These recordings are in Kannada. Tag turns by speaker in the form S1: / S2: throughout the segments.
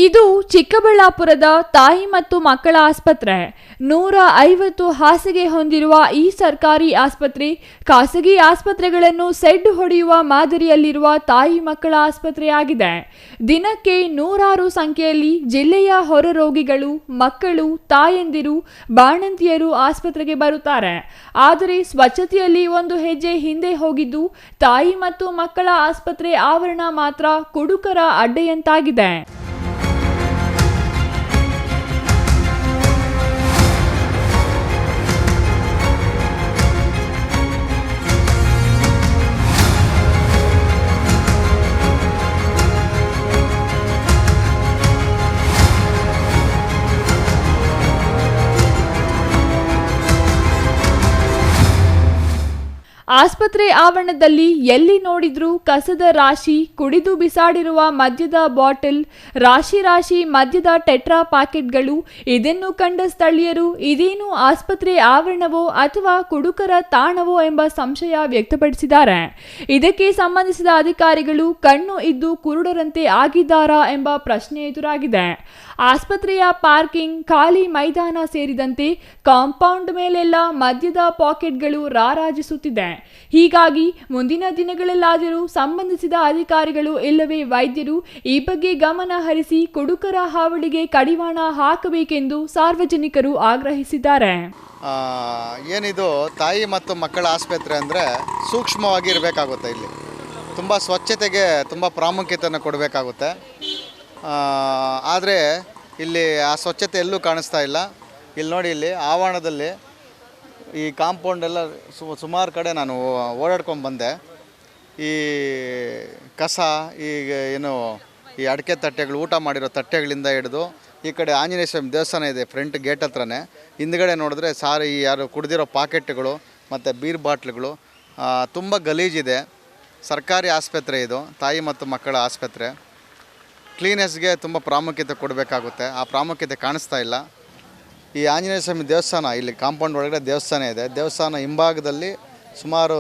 S1: ಇದು ಚಿಕ್ಕಬಳ್ಳಾಪುರದ ತಾಯಿ ಮತ್ತು ಮಕ್ಕಳ ಆಸ್ಪತ್ರೆ. 150 ಹಾಸಿಗೆ ಹೊಂದಿರುವ ಈ ಸರ್ಕಾರಿ ಆಸ್ಪತ್ರೆ ಖಾಸಗಿ ಆಸ್ಪತ್ರೆಗಳನ್ನು ಸೆಡ್ ಹೊಡೆಯುವ ಮಾದರಿಯಲ್ಲಿರುವ ತಾಯಿ ಮಕ್ಕಳ ಆಸ್ಪತ್ರೆಯಾಗಿದೆ. ದಿನಕ್ಕೆ ನೂರಾರು ಸಂಖ್ಯೆಯಲ್ಲಿ ಜಿಲ್ಲೆಯ ಹೊರ ರೋಗಿಗಳು, ಮಕ್ಕಳು, ತಾಯಂದಿರು, ಬಾಣಂತಿಯರು ಆಸ್ಪತ್ರೆಗೆ ಬರುತ್ತಾರೆ. ಆದರೆ ಸ್ವಚ್ಛತೆಯಲ್ಲಿ ಒಂದು ಹೆಜ್ಜೆ ಹಿಂದೆ ಹೋಗಿದ್ದು ತಾಯಿ ಮತ್ತು ಮಕ್ಕಳ ಆಸ್ಪತ್ರೆ ಆವರಣ ಮಾತ್ರ ಕುಡುಕರ ಅಡ್ಡೆಯಂತಾಗಿದೆ. ಆಸ್ಪತ್ರೆ ಆವರಣದಲ್ಲಿ ಎಲ್ಲಿ ನೋಡಿದ್ರೂ ಕಸದ ರಾಶಿ, ಕುಡಿದು ಬಿಸಾಡಿರುವ ಮದ್ಯದ ಬಾಟಲ್, ರಾಶಿ ಮದ್ಯದ ಟೆಟ್ರಾ ಪ್ಯಾಕೆಟ್ಗಳು. ಇದನ್ನು ಕಂಡ ಸ್ಥಳೀಯರು ಇದೇನು ಆಸ್ಪತ್ರೆ ಆವರಣವೋ ಅಥವಾ ಕುಡುಕರ ತಾಣವೋ ಎಂಬ ಸಂಶಯ ವ್ಯಕ್ತಪಡಿಸಿದ್ದಾರೆ. ಇದಕ್ಕೆ ಸಂಬಂಧಿಸಿದ ಅಧಿಕಾರಿಗಳು ಕಣ್ಣು ಇದ್ದು ಕುರುಡರಂತೆ ಆಗಿದ್ದಾರಾ ಎಂಬ ಪ್ರಶ್ನೆ ಎದುರಾಗಿದೆ. ಆಸ್ಪತ್ರೆಯ ಪಾರ್ಕಿಂಗ್, ಖಾಲಿ ಮೈದಾನ ಸೇರಿದಂತೆ ಕಾಂಪೌಂಡ್ ಮೇಲೆಲ್ಲ ಮದ್ಯದ ಪಾಕೆಟ್ಗಳು ರಾರಾಜಿಸುತ್ತಿದೆ. ಹೀಗಾಗಿ ಮುಂದಿನ ದಿನಗಳಲ್ಲಾದರೂ ಸಂಬಂಧಿಸಿದ ಅಧಿಕಾರಿಗಳು ಇಲ್ಲವೇ ವೈದ್ಯರು ಈ ಬಗ್ಗೆ ಗಮನ ಹರಿಸಿ ಕುಡುಕರ ಹಾವಳಿಗೆ ಕಡಿವಾಣ ಹಾಕಬೇಕೆಂದು ಸಾರ್ವಜನಿಕರು ಆಗ್ರಹಿಸಿದ್ದಾರೆ.
S2: ಏನಿದು ತಾಯಿ ಮತ್ತು ಮಕ್ಕಳ ಆಸ್ಪತ್ರೆ ಅಂದರೆ ಸೂಕ್ಷ್ಮವಾಗಿ ಇರಬೇಕಾಗುತ್ತೆ. ಇಲ್ಲಿ ತುಂಬ ಸ್ವಚ್ಛತೆಗೆ ತುಂಬ ಪ್ರಾಮುಖ್ಯತೆಯನ್ನು ಕೊಡಬೇಕಾಗುತ್ತೆ. ಆದರೆ ಇಲ್ಲಿ ಆ ಸ್ವಚ್ಛತೆ ಎಲ್ಲೂ ಕಾಣಿಸ್ತಾ ಇಲ್ಲ. ಇಲ್ಲಿ ನೋಡಿ, ಇಲ್ಲಿ ಆವರಣದಲ್ಲಿ ಈ ಕಾಂಪೌಂಡೆಲ್ಲ ಸುಮಾರು ಕಡೆ ನಾನು ಓಡಾಡ್ಕೊಂಡು ಬಂದೆ. ಈ ಕಸ, ಈಗ ಏನು ಈ ಅಡಿಕೆ ತಟ್ಟೆಗಳು, ಊಟ ಮಾಡಿರೋ ತಟ್ಟೆಗಳಿಂದ ಹಿಡಿದು ಈ ಕಡೆ ಆಂಜನೇಯ ಸ್ವಾಮಿ ದೇವಸ್ಥಾನ ಇದೆ ಫ್ರಂಟ್ ಗೇಟ್ ಹತ್ರನೇ. ಹಿಂದ್ಗಡೆ ನೋಡಿದ್ರೆ ಸಾರಿ ಯಾರು ಕುಡಿದಿರೋ ಪಾಕೆಟ್ಗಳು ಮತ್ತು ಬೀರ್ ಬಾಟ್ಲುಗಳು ತುಂಬ ಗಲೀಜಿದೆ. ಸರ್ಕಾರಿ ಆಸ್ಪತ್ರೆ ಇದು, ತಾಯಿ ಮತ್ತು ಮಕ್ಕಳ ಆಸ್ಪತ್ರೆ. ಕ್ಲೀನೆಸ್ಗೆ ತುಂಬ ಪ್ರಾಮುಖ್ಯತೆ ಕೊಡಬೇಕಾಗುತ್ತೆ. ಆ ಪ್ರಾಮುಖ್ಯತೆ ಕಾಣಿಸ್ತಾ ಇಲ್ಲ. ಈ ಆಂಜನೇಯ ಸ್ವಾಮಿ ದೇವಸ್ಥಾನ, ಇಲ್ಲಿ ಕಾಂಪೌಂಡ್ ಒಳಗಡೆ ದೇವಸ್ಥಾನ ಇದೆ. ದೇವಸ್ಥಾನ ಹಿಂಭಾಗದಲ್ಲಿ ಸುಮಾರು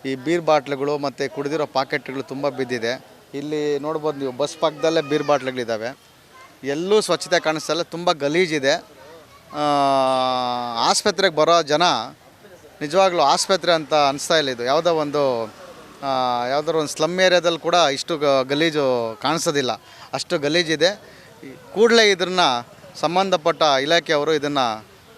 S2: ಈ ಬೀರ್ ಬಾಟ್ಲುಗಳು ಮತ್ತು ಕುಡಿದಿರೋ ಪಾಕೆಟ್ಗಳು ತುಂಬ ಬಿದ್ದಿದೆ. ಇಲ್ಲಿ ನೋಡ್ಬೋದು ನೀವು, ಬಸ್ ಪಕ್ಕದಲ್ಲೇ ಬೀರ್ ಬಾಟ್ಲುಗಳಿದ್ದಾವೆ. ಎಲ್ಲೂ ಸ್ವಚ್ಛತೆ ಕಾಣಿಸ್ತಾ ಇಲ್ಲ, ತುಂಬ ಗಲೀಜಿದೆ. ಆಸ್ಪತ್ರೆಗೆ ಬರೋ ಜನ ನಿಜವಾಗ್ಲೂ ಆಸ್ಪತ್ರೆ ಅಂತ ಅನಿಸ್ತಾ ಇಲ್ಲ. ಇದು ಯಾವುದಾದ್ರು ಒಂದು ಸ್ಲಮ್ ಏರಿಯಾದಲ್ಲಿ ಕೂಡ ಇಷ್ಟು ಗಲೀಜು ಕಾಣಿಸೋದಿಲ್ಲ, ಅಷ್ಟು ಗಲೀಜಿದೆ. ಕೂಡಲೇ ಇದನ್ನು ಸಂಬಂಧಪಟ್ಟ ಇಲಾಖೆಯವರು ಇದನ್ನು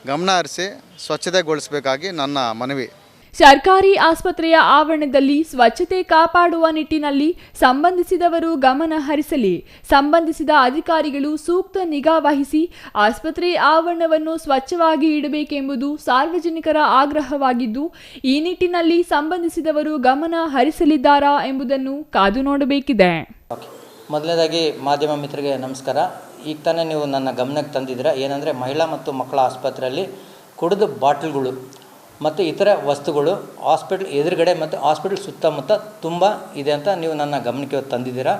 S2: ಗಮನ ಹರಿಸಿ ಸ್ವಚ್ಛತೆಗೊಳಿಸಬೇಕಾಗಿ ನನ್ನ ಮನವಿ.
S1: ಸರ್ಕಾರಿ ಆಸ್ಪತ್ರೆಯ ಆವರಣದಲ್ಲಿ ಸ್ವಚ್ಛತೆ ಕಾಪಾಡುವ ನಿಟ್ಟಿನಲ್ಲಿ ಸಂಬಂಧಿಸಿದವರು ಗಮನ ಹರಿಸಲಿ. ಸಂಬಂಧಿಸಿದ ಅಧಿಕಾರಿಗಳು ಸೂಕ್ತ ನಿಗಾ ವಹಿಸಿ ಆಸ್ಪತ್ರೆ ಆವರಣವನ್ನು ಸ್ವಚ್ಛವಾಗಿ ಇಡಬೇಕೆಂಬುದು ಸಾರ್ವಜನಿಕರ ಆಗ್ರಹವಾಗಿದ್ದು, ಈ ನಿಟ್ಟಿನಲ್ಲಿ ಸಂಬಂಧಿಸಿದವರು ಗಮನ ಹರಿಸಲಿದ್ದಾರಾ ಎಂಬುದನ್ನು ಕಾದು ನೋಡಬೇಕಿದೆ.
S3: ಮೊದಲನೇದಾಗಿ ಮಾಧ್ಯಮ ಮಿತ್ರರಿಗೆ ನಮಸ್ಕಾರ. ಈಗ ತಾನೇ ನೀವು ನನ್ನ ಗಮನಕ್ಕೆ ತಂದಿದ್ದೀರಾ. ಏನಂದರೆ ಮಹಿಳಾ ಮತ್ತು ಮಕ್ಕಳ ಆಸ್ಪತ್ರೆಯಲ್ಲಿ ಕುಡಿದ ಬಾಟಲ್ಗಳು ಮತ್ತು ಇತರ ವಸ್ತುಗಳು ಹಾಸ್ಪಿಟಲ್ ಎದುರುಗಡೆ ಮತ್ತು ಹಾಸ್ಪಿಟಲ್ ಸುತ್ತಮುತ್ತ ತುಂಬ ಇದೆ ಅಂತ ನೀವು ನನ್ನ ಗಮನಕ್ಕೆ ತಂದಿದ್ದೀರಾ.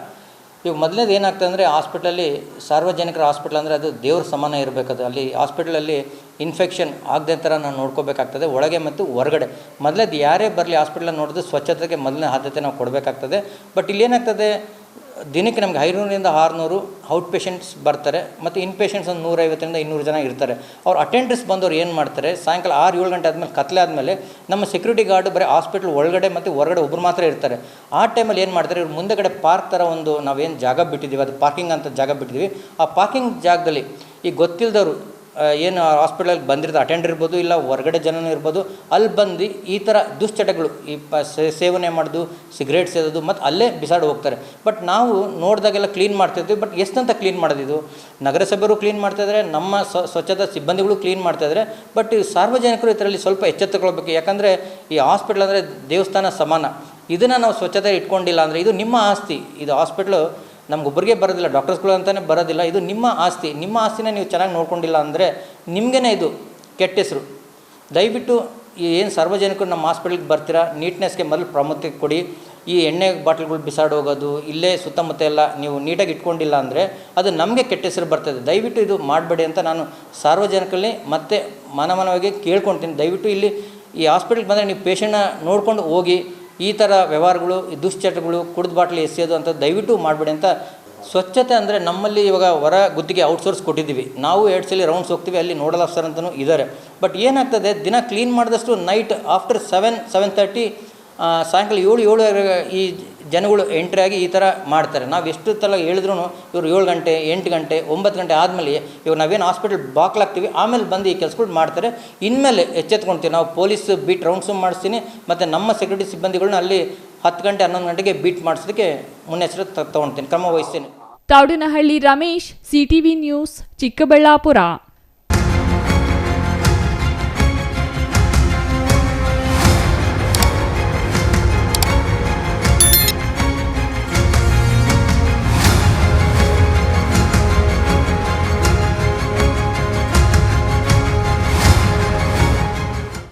S3: ಇವಾಗ ಮೊದಲನೇದು ಏನಾಗ್ತದೆ ಅಂದರೆ, ಹಾಸ್ಪಿಟಲಲ್ಲಿ ಸಾರ್ವಜನಿಕರ ಹಾಸ್ಪಿಟಲ್ ಅಂದರೆ ಅದು ದೇವ್ರ ಸಮಾನ ಇರಬೇಕದು. ಅಲ್ಲಿ ಹಾಸ್ಪಿಟಲಲ್ಲಿ ಇನ್ಫೆಕ್ಷನ್ ಆಗದೆ ಥರ ನಾವು ನೋಡ್ಕೋಬೇಕಾಗ್ತದೆ, ಒಳಗೆ ಮತ್ತು ಹೊರಗಡೆ. ಮೊದಲೇದು ಯಾರೇ ಬರಲಿ ಹಾಸ್ಪಿಟಲಲ್ಲಿ ನೋಡಿದ್ರೆ ಸ್ವಚ್ಛತೆಗೆ ಮೊದಲನೇ ಆದ್ಯತೆ ನಾವು ಕೊಡಬೇಕಾಗ್ತದೆ. ಬಟ್ ಇಲ್ಲೇನಾಗ್ತದೆ, ದಿನಕ್ಕೆ ನಮಗೆ 500ರಿಂದ 600 ಔಟ್ ಪೇಷಂಟ್ಸ್ ಬರ್ತಾರೆ ಮತ್ತು ಇನ್ ಪೇಷಂಟ್ಸ್ ಒಂದು 150ರಿಂದ 200 ಜನ ಇರ್ತಾರೆ. ಅವ್ರು ಅಟೆಂಡರ್ಸ್ ಬಂದವ್ರು ಏನು ಮಾಡ್ತಾರೆ, ಸಾಯಂಕಾಲ 6-7 ಗಂಟೆ ಆದಮೇಲೆ ಕತ್ಲೆ ಆದಮೇಲೆ ನಮ್ಮ ಸೆಕ್ಯೂರಿಟಿ ಗಾರ್ಡ್ ಬರೀ ಹಾಸ್ಪಿಟ್ಲ್ ಒಳಗಡೆ ಮತ್ತು ಹೊರಗಡೆ ಒಬ್ಬರು ಮಾತ್ರ ಇರ್ತಾರೆ. ಆ ಟೈಮಲ್ಲಿ ಏನು ಮಾಡ್ತಾರೆ, ಇವ್ರು ಮುಂದೆಗಡೆ ಪಾರ್ಕ್ ಥರ ಒಂದು ನಾವೇನು ಜಾಗ ಬಿಟ್ಟಿದ್ದೀವಿ, ಅದು ಪಾರ್ಕಿಂಗ್ ಅಂತ ಜಾಗ ಬಿಟ್ಟಿದ್ದೀವಿ. ಆ ಪಾರ್ಕಿಂಗ್ ಜಾಗದಲ್ಲಿ ಈ ಗೊತ್ತಿಲ್ಲದವರು ಏನು ಹಾಸ್ಪಿಟಲ್ಗೆ ಬಂದಿರೋದು ಅಟೆಂಡರ್ ಇರ್ಬೋದು, ಇಲ್ಲ ಹೊರಗಡೆ ಜನನೂ ಇರ್ಬೋದು, ಅಲ್ಲಿ ಬಂದು ಈ ಥರ ದುಶ್ಚಟಗಳು, ಈ ಸೇವನೆ ಮಾಡೋದು, ಸಿಗರೇಟ್ ಸೇದೋದು ಮತ್ತು ಅಲ್ಲೇ ಬಿಸಾಡಿ ಹೋಗ್ತಾರೆ. ಬಟ್ ನಾವು ನೋಡಿದಾಗೆಲ್ಲ ಕ್ಲೀನ್ ಮಾಡ್ತಿದ್ವಿ. ಬಟ್ ಎಷ್ಟಂತ ಕ್ಲೀನ್ ಮಾಡೋದಿದು? ನಗರಸಭೆಯವರು ಕ್ಲೀನ್ ಮಾಡ್ತಾಯಿದ್ದಾರೆ, ನಮ್ಮ ಸ್ವಚ್ಛತಾ ಸಿಬ್ಬಂದಿಗಳು ಕ್ಲೀನ್ ಮಾಡ್ತಾಯಿದ್ದಾರೆ. ಬಟ್ ಈ ಸಾರ್ವಜನಿಕರು ಇದರಲ್ಲಿ ಸ್ವಲ್ಪ ಎಚ್ಚೆತ್ತುಕೊಳ್ಬೇಕು. ಯಾಕಂದರೆ ಈ ಹಾಸ್ಪಿಟ್ಲ್ ಅಂದರೆ ದೇವಸ್ಥಾನ ಸಮಾನ. ಇದನ್ನು ನಾವು ಸ್ವಚ್ಛತೆ ಇಟ್ಕೊಂಡಿಲ್ಲ ಅಂದರೆ ಇದು ನಿಮ್ಮ ಆಸ್ತಿ. ಇದು ಹಾಸ್ಪಿಟ್ಲು ನಮಗೊಬ್ಬರಿಗೆ ಬರೋದಿಲ್ಲ, ಡಾಕ್ಟರ್ಸ್ಗಳು ಅಂತಲೇ ಬರೋದಿಲ್ಲ. ಇದು ನಿಮ್ಮ ಆಸ್ತಿ. ನಿಮ್ಮ ಆಸ್ತಿನ ನೀವು ಚೆನ್ನಾಗಿ ನೋಡ್ಕೊಂಡಿಲ್ಲ ಅಂದರೆ ನಿಮಗೇ ಇದು ಕೆಟ್ಟ ಹೆಸರು. ದಯವಿಟ್ಟು ಏನು ಸಾರ್ವಜನಿಕರು ನಮ್ಮ ಹಾಸ್ಪಿಟ್ಲಿಗೆ ಬರ್ತೀರಾ, ನೀಟ್ನೆಸ್ಗೆ ಮೊದಲು ಪ್ರಾಮುಖ್ಯತೆ ಕೊಡಿ. ಈ ಎಣ್ಣೆ ಬಾಟ್ಲ್ಗಳು ಬಿಸಾಡಿ ಹೋಗೋದು, ಇಲ್ಲೇ ಸುತ್ತಮುತ್ತ ಎಲ್ಲ ನೀವು ನೀಟಾಗಿ ಇಟ್ಕೊಂಡಿಲ್ಲ ಅಂದರೆ ಅದು ನಮಗೆ ಕೆಟ್ಟ ಹೆಸರು ಬರ್ತದೆ. ದಯವಿಟ್ಟು ಇದು ಮಾಡಬೇಡಿ ಅಂತ ನಾನು ಸಾರ್ವಜನಿಕರಲ್ಲಿ ಮತ್ತೆ ಮನವಾಗಿ ಕೇಳ್ಕೊಳ್ತೀನಿ. ದಯವಿಟ್ಟು ಇಲ್ಲಿ ಈ ಹಾಸ್ಪಿಟ್ಲಿಗೆ ಬಂದರೆ ನೀವು ಪೇಷಂಟ್ನ ನೋಡ್ಕೊಂಡು ಹೋಗಿ. ಈ ಥರ ವ್ಯವಹಾರಗಳು, ಈ ದುಶ್ಚಟಗಳು, ಕುಡಿದ ಬಾಟ್ಲಿ ಎಸೆಯೋದು ಅಂತ ದಯವಿಟ್ಟು ಮಾಡಬೇಡಿ ಅಂತ ಸ್ವಚ್ಛತೆ ಅಂದರೆ ನಮ್ಮಲ್ಲಿ ಇವಾಗ ಹೊರ ಗುತ್ತಿಗೆ ಔಟ್ಸೋರ್ಸ್ ಕೊಟ್ಟಿದ್ದೀವಿ. ನಾವು 2 ಸಲ ರೌಂಡ್ಸ್ ಹೋಗ್ತೀವಿ, ಅಲ್ಲಿ ನೋಡಲ್ ಆಫೀಸರ್ ಅಂತಲೂ ಇದ್ದಾರೆ. ಬಟ್ ಏನಾಗ್ತದೆ, ದಿನ ಕ್ಲೀನ್ ಮಾಡಿದಷ್ಟು ನೈಟ್ ಆಫ್ಟರ್ 7-7:30 ಸಾಯಂಕಾಲ 7 ಈ ಜನಗಳು ಎಂಟ್ರಿ ಆಗಿ ಈ ಥರ ಮಾಡ್ತಾರೆ. ನಾವು ಎಷ್ಟು ಸಲ ಹೇಳಿದ್ರು ಇವರು 7 ಗಂಟೆ 8 ಗಂಟೆ 9 ಗಂಟೆ ಆದಮೇಲೆ ಇವಾಗ ನಾವೇನು ಹಾಸ್ಪಿಟಲ್ ಬಾಕ್ಲಾಗ್ತೀವಿ, ಆಮೇಲೆ ಬಂದು ಈ ಕೆಲಸಗಳು ಮಾಡ್ತಾರೆ. ಇನ್ಮೇಲೆ ಎಚ್ಚೆತ್ಕೊಳ್ತೀವಿ. ನಾವು ಪೊಲೀಸ್ ಬೀಟ್ ರೌಂಡ್ಸು ಮಾಡಿಸ್ತೀನಿ, ಮತ್ತು ನಮ್ಮ ಸೆಕ್ಯೂರಿಟಿ ಸಿಬ್ಬಂದಿಗಳನ್ನ ಅಲ್ಲಿ 10 ಗಂಟೆ 11 ಗಂಟೆಗೆ ಬೀಟ್ ಮಾಡಿಸೋದಕ್ಕೆ ಮುನ್ನೆಚ್ಚರಿಕೆ ತೊಗೊಳ್ತೀನಿ, ಕ್ರಮ ವಹಿಸ್ತೀನಿ.
S1: Thoudanahalli Ramesh, CTV news, Chikkaballapur.